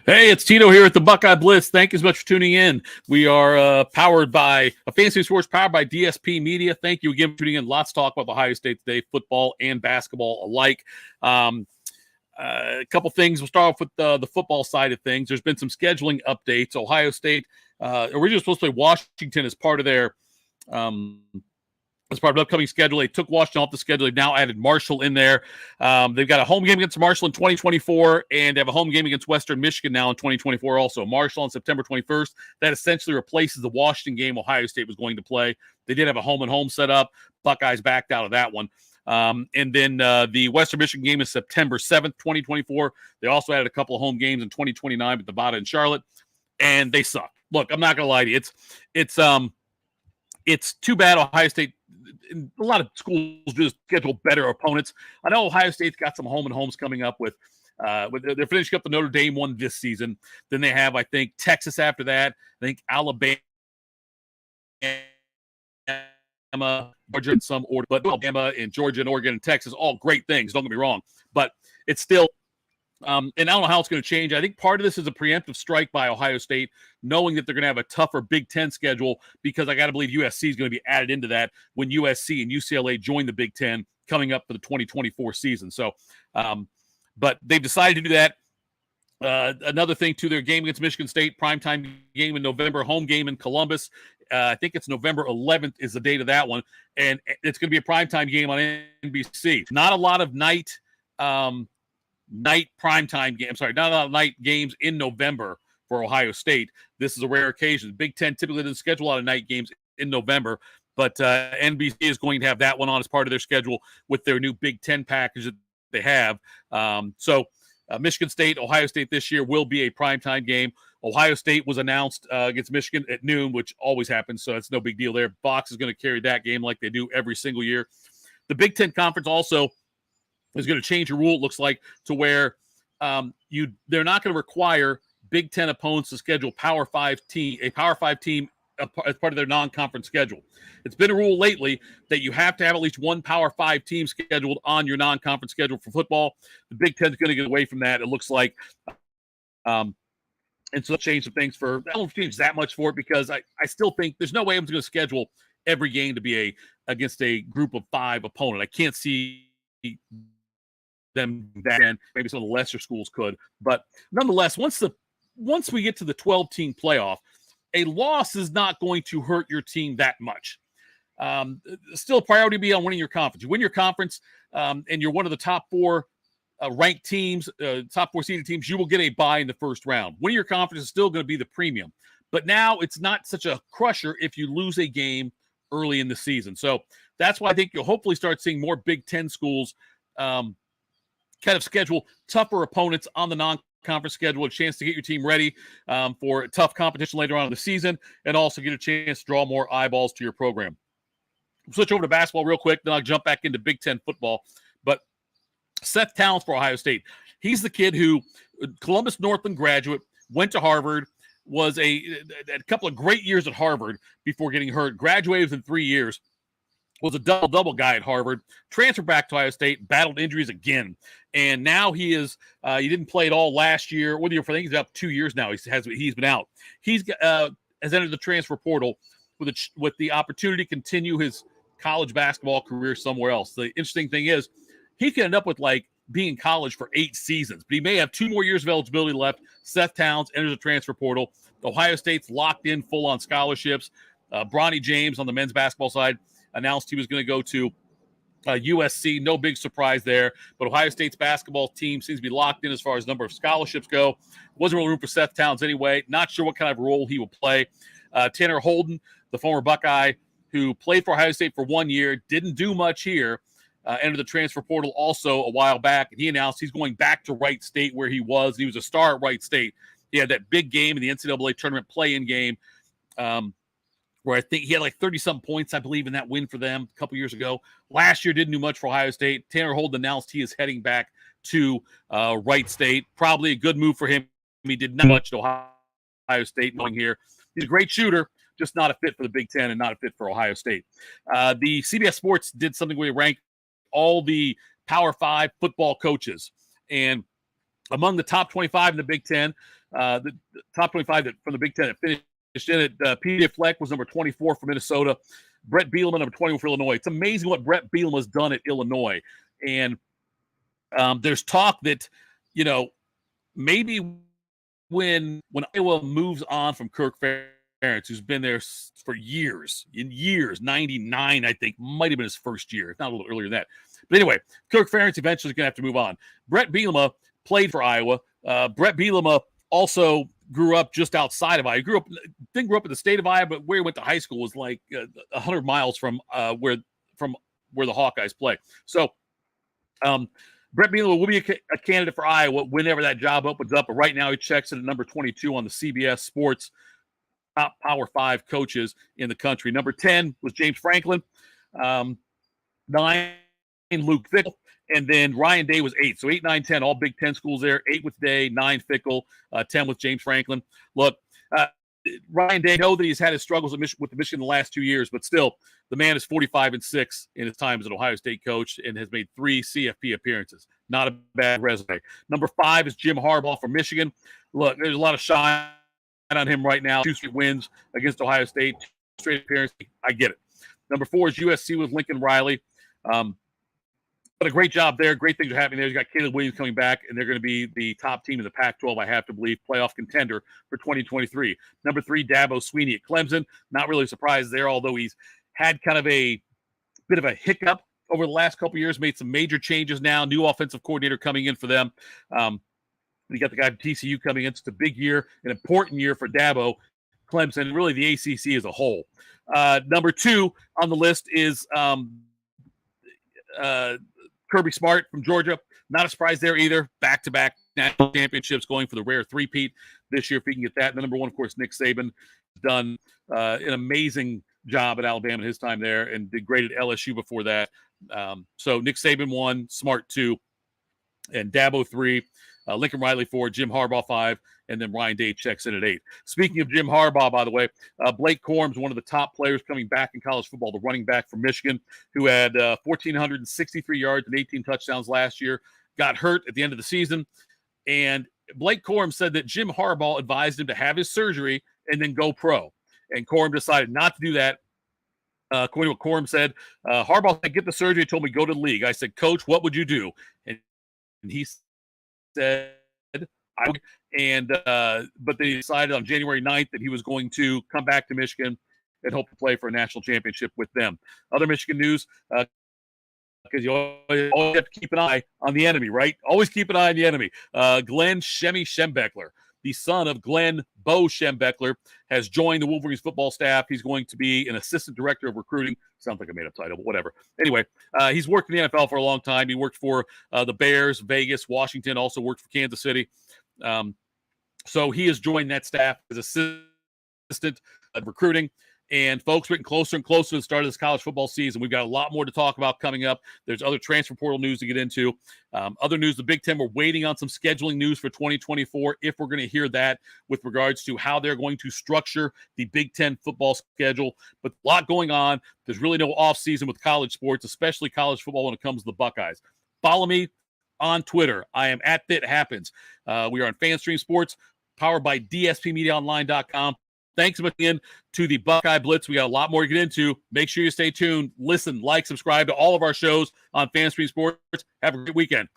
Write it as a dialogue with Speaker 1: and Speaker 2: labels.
Speaker 1: Hey, it's Tito here at the Buckeye Blitz. Thank you so much for tuning in. We are powered by a fantasy sports powered by DSP Media. Thank you again for tuning in. Lots to talk about Ohio State today, football and basketball alike. A couple things. We'll start off with the football side of things. There's been some scheduling updates. Ohio State originally supposed to play Washington as part of their as part of the upcoming schedule. They took Washington off the schedule. They've now added Marshall in there. They've got a home game against Marshall in 2024, and they have a home game against Western Michigan now in 2024 also. Marshall on September 21st. That essentially replaces the Washington game Ohio State was going to play. They did have a home-and-home set up. Buckeyes backed out of that one. And then the Western Michigan game is September 7th, 2024. They also added a couple of home games in 2029 with Nevada and Charlotte, and they suck. Look, I'm not going to lie to you. It's too bad Ohio State. A lot of schools just schedule better opponents. I know Ohio State's got some home and homes coming up with they're finishing up the Notre Dame one this season. Then they have, I think, Texas after that. I think Alabama, Georgia in some order, but Alabama and Georgia and Oregon and Texas, all great things. Don't get me wrong, but it's still. And I don't know how it's going to change. I think part of this is a preemptive strike by Ohio State, knowing that they're going to have a tougher Big Ten schedule, because I got to believe USC is going to be added into that when USC and UCLA join the Big Ten coming up for the 2024 season. So, but they've decided to do that. Another thing, too, their game against Michigan State, primetime game in November, home game in Columbus. I think it's November 11th is the date of that one. And it's going to be a primetime game on NBC. Not a lot of night primetime game. Sorry, not a lot of night games in November for Ohio State. This is a rare occasion. Big Ten typically doesn't schedule a lot of night games in November, but NBC is going to have that one on as part of their schedule with their new Big Ten package that they have. So Michigan State, Ohio State this year will be a primetime game. Ohio State was announced against Michigan at noon, which always happens, so it's no big deal there. Fox is going to carry that game like they do every single year. The Big Ten Conference also is going to change a rule, it looks like, to where they're not going to require Big Ten opponents to schedule a Power 5 team as part of their non-conference schedule. It's been a rule lately that you have to have at least one Power 5 team scheduled on your non-conference schedule for football. The Big Ten's going to get away from that, it looks like. And so change some things I don't change that much for it, because I still think there's no way I'm going to schedule every game to be against a group of 5 opponent. I can't see them that, and maybe some of the lesser schools could, but nonetheless, once we get to the 12-team playoff, a loss is not going to hurt your team that much. Still, priority be on winning your conference. You win your conference, and you're one of the top 4 ranked teams, top 4 seeded teams, you will get a bye in the first round. Winning your conference is still going to be the premium, but now it's not such a crusher if you lose a game early in the season. So that's why I think you'll hopefully start seeing more Big Ten schools kind of schedule tougher opponents on the non-conference schedule, a chance to get your team ready for tough competition later on in the season, and also get a chance to draw more eyeballs to your program. We'll switch over to basketball real quick, then I'll jump back into Big Ten football. But Seth Towns for Ohio State. He's the kid who, Columbus Northland graduate, went to Harvard, was a couple of great years at Harvard before getting hurt, graduated within 3 years, was a double-double guy at Harvard, transferred back to Ohio State, battled injuries again, and now he didn't play at all last year. I think he's up 2 years now. He's been out. He's has entered the transfer portal with the opportunity to continue his college basketball career somewhere else. The interesting thing is he could end up with being in college for 8 seasons, but he may have 2 more years of eligibility left. Seth Towns enters the transfer portal. Ohio State's locked in full on scholarships. Bronny James on the men's basketball side announced he was going to go to USC. No big surprise there, but Ohio State's basketball team seems to be locked in as far as number of scholarships go. Wasn't really room for Seth Towns anyway. Not sure what kind of role he will play. Tanner Holden, the former Buckeye, who played for Ohio State for 1 year, didn't do much here, entered the transfer portal also a while back, and he announced he's going back to Wright State where he was. He was a star at Wright State. He had that big game in the NCAA tournament play-in game, where I think he had 30-something points, I believe, in that win for them a couple years ago. Last year didn't do much for Ohio State. Tanner Holden announced he is heading back to Wright State. Probably a good move for him. He did not much to Ohio State going here. He's a great shooter, just not a fit for the Big Ten and not a fit for Ohio State. The CBS Sports did something where they ranked all the Power 5 football coaches. And among the top 25 in the Big Ten, the top 25 that from the Big Ten that finished in it. PJ Fleck was number 24 for Minnesota. Brett Bielema, number 21 for Illinois. It's amazing what Brett Bielema has done at Illinois. And there's talk that, maybe when Iowa moves on from Kirk Ferentz, who's been there for years, 99, I think, might have been his first year, if not a little earlier than that. But anyway, Kirk Ferentz eventually is going to have to move on. Brett Bielema played for Iowa. Brett Bielema also grew up just outside of Iowa. Didn't grow up in the state of Iowa, but where he went to high school was like 100 miles from where the Hawkeyes play. So Brett Bielema will be a candidate for Iowa whenever that job opens up. But right now he checks in at number 22 on the CBS Sports top Power 5 coaches in the country. Number 10 was James Franklin. 9, Luke Fickell. And then Ryan Day was 8. So 8, 9, 10, all Big Ten schools there. 8 with Day, 9 Fickell, 10 with James Franklin. Look, Ryan Day, I know that he's had his struggles with Michigan the last 2 years, but still, the man is 45-6 in his time as an Ohio State coach and has made 3 CFP appearances. Not a bad resume. Number 5 is Jim Harbaugh from Michigan. Look, there's a lot of shine on him right now. 2 straight wins against Ohio State, 2 straight appearances. I get it. Number 4 is USC with Lincoln Riley. But a great job there. Great things are happening there. You got Caleb Williams coming back, and they're going to be the top team in the Pac-12, I have to believe, playoff contender for 2023. Number 3, Dabo Swinney at Clemson. Not really surprised there, although he's had kind of a bit of a hiccup over the last couple of years, made some major changes now. New offensive coordinator coming in for them. You got the guy from TCU coming in. It's a big year, an important year for Dabo, Clemson, and really the ACC as a whole. Number 2 on the list is Kirby Smart from Georgia. Not a surprise there either. Back-to-back national championships, going for the rare three-peat this year if he can get that. And the number 1, of course, Nick Saban, done an amazing job at Alabama in his time there and did great at LSU before that. So Nick Saban 1, Smart 2, and Dabo 3, Lincoln Riley 4, Jim Harbaugh 5, and then Ryan Day checks in at 8. Speaking of Jim Harbaugh, by the way, Blake Corum's one of the top players coming back in college football, the running back from Michigan, who had 1,463 yards and 18 touchdowns last year, got hurt at the end of the season. And Blake Corum said that Jim Harbaugh advised him to have his surgery and then go pro. And Corum decided not to do that. According to what Corum said, Harbaugh said, get the surgery, told me go to the league. I said, Coach, what would you do? And he said, I would. And but they decided on January 9th that he was going to come back to Michigan and hope to play for a national championship with them. Other Michigan news, because you always have to keep an eye on the enemy, right? Always keep an eye on the enemy. Glenn Shemmy Schembeckler, the son of Glenn Bo Schembeckler, has joined the Wolverines football staff. He's going to be an assistant director of recruiting. Sounds like a made-up title, but whatever. Anyway, he's worked in the NFL for a long time. He worked for the Bears, Vegas, Washington, also worked for Kansas City. So he has joined that staff as assistant recruiting. And folks, we're getting closer and closer to the start of this college football season. We've got a lot more to talk about coming up. There's other transfer portal news to get into. Other news, the Big Ten, we're waiting on some scheduling news for 2024, if we're going to hear that with regards to how they're going to structure the Big Ten football schedule. But a lot going on. There's really no offseason with college sports, especially college football when it comes to the Buckeyes. Follow me on Twitter. I am at ThatHappens. We are on FanStream Sports, powered by DSPMediaOnline.com. Thanks so much again to the Buckeye Blitz. We got a lot more to get into. Make sure you stay tuned. Listen, like, subscribe to all of our shows on FanStream Sports. Have a great weekend.